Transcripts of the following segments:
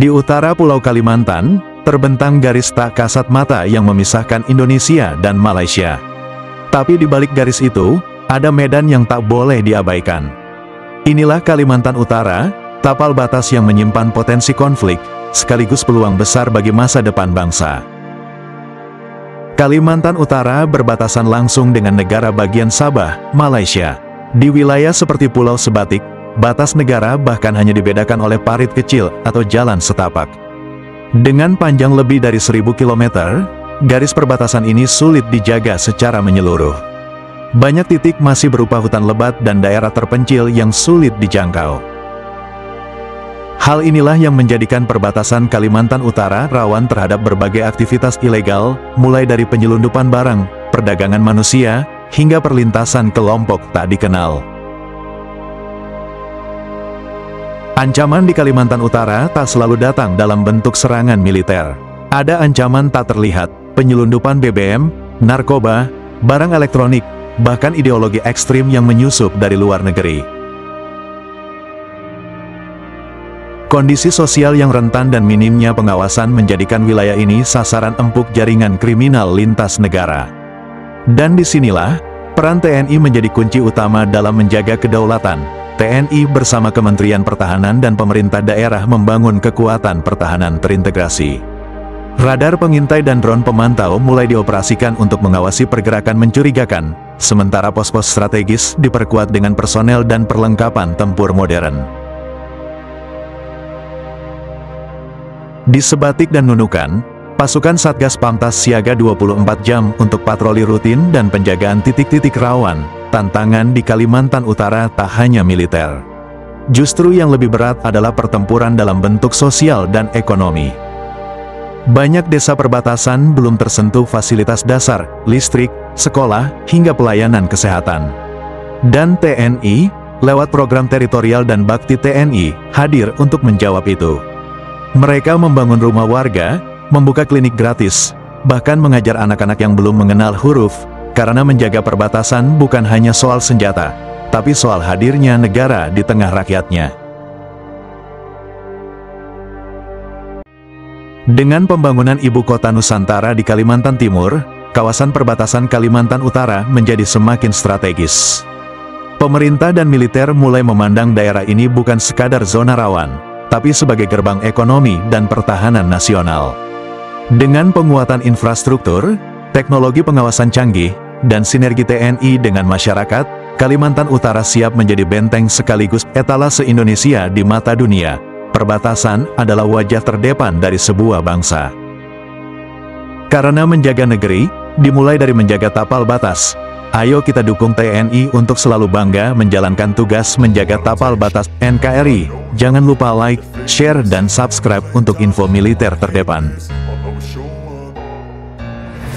Di utara Pulau Kalimantan, terbentang garis tak kasat mata yang memisahkan Indonesia dan Malaysia. Tapi di balik garis itu, ada medan yang tak boleh diabaikan. Inilah Kalimantan Utara, tapal batas yang menyimpan potensi konflik, sekaligus peluang besar bagi masa depan bangsa. Kalimantan Utara berbatasan langsung dengan negara bagian Sabah, Malaysia. Di wilayah seperti Pulau Sebatik, batas negara bahkan hanya dibedakan oleh parit kecil atau jalan setapak. Dengan panjang lebih dari 1000 km, garis perbatasan ini sulit dijaga secara menyeluruh. Banyak titik masih berupa hutan lebat dan daerah terpencil yang sulit dijangkau. Hal inilah yang menjadikan perbatasan Kalimantan Utara rawan terhadap berbagai aktivitas ilegal, mulai dari penyelundupan barang, perdagangan manusia, hingga perlintasan kelompok tak dikenal. Ancaman di Kalimantan Utara tak selalu datang dalam bentuk serangan militer. Ada ancaman tak terlihat, penyelundupan BBM, narkoba, barang elektronik, bahkan ideologi ekstrim yang menyusup dari luar negeri. Kondisi sosial yang rentan dan minimnya pengawasan menjadikan wilayah ini sasaran empuk jaringan kriminal lintas negara. Dan disinilah, peran TNI menjadi kunci utama dalam menjaga kedaulatan. TNI bersama Kementerian Pertahanan dan pemerintah daerah membangun kekuatan pertahanan terintegrasi. Radar pengintai dan drone pemantau mulai dioperasikan untuk mengawasi pergerakan mencurigakan, sementara pos-pos strategis diperkuat dengan personel dan perlengkapan tempur modern. Di Sebatik dan Nunukan, pasukan Satgas Pamtas siaga 24 jam untuk patroli rutin dan penjagaan titik-titik rawan. Tantangan di Kalimantan Utara tak hanya militer. Justru yang lebih berat adalah pertempuran dalam bentuk sosial dan ekonomi. Banyak desa perbatasan belum tersentuh fasilitas dasar, listrik, sekolah, hingga pelayanan kesehatan. Dan TNI, lewat program teritorial dan bakti TNI, hadir untuk menjawab itu. Mereka membangun rumah warga, membuka klinik gratis, bahkan mengajar anak-anak yang belum mengenal huruf, karena menjaga perbatasan bukan hanya soal senjata, tapi soal hadirnya negara di tengah rakyatnya. Dengan pembangunan ibu kota Nusantara di Kalimantan Timur, kawasan perbatasan Kalimantan Utara menjadi semakin strategis. Pemerintah dan militer mulai memandang daerah ini bukan sekadar zona rawan, tapi sebagai gerbang ekonomi dan pertahanan nasional. Dengan penguatan infrastruktur, teknologi pengawasan canggih, dan sinergi TNI dengan masyarakat, Kalimantan Utara siap menjadi benteng sekaligus etalase Indonesia di mata dunia. Perbatasan adalah wajah terdepan dari sebuah bangsa. Karena menjaga negeri, dimulai dari menjaga tapal batas. Ayo kita dukung TNI untuk selalu bangga menjalankan tugas menjaga tapal batas NKRI. Jangan lupa like, share, dan subscribe untuk info militer terdepan.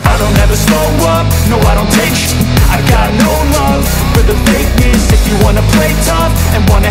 I don't ever slow up, no I don't take sh**. I got no love for the fakeness. If you wanna play tough and wanna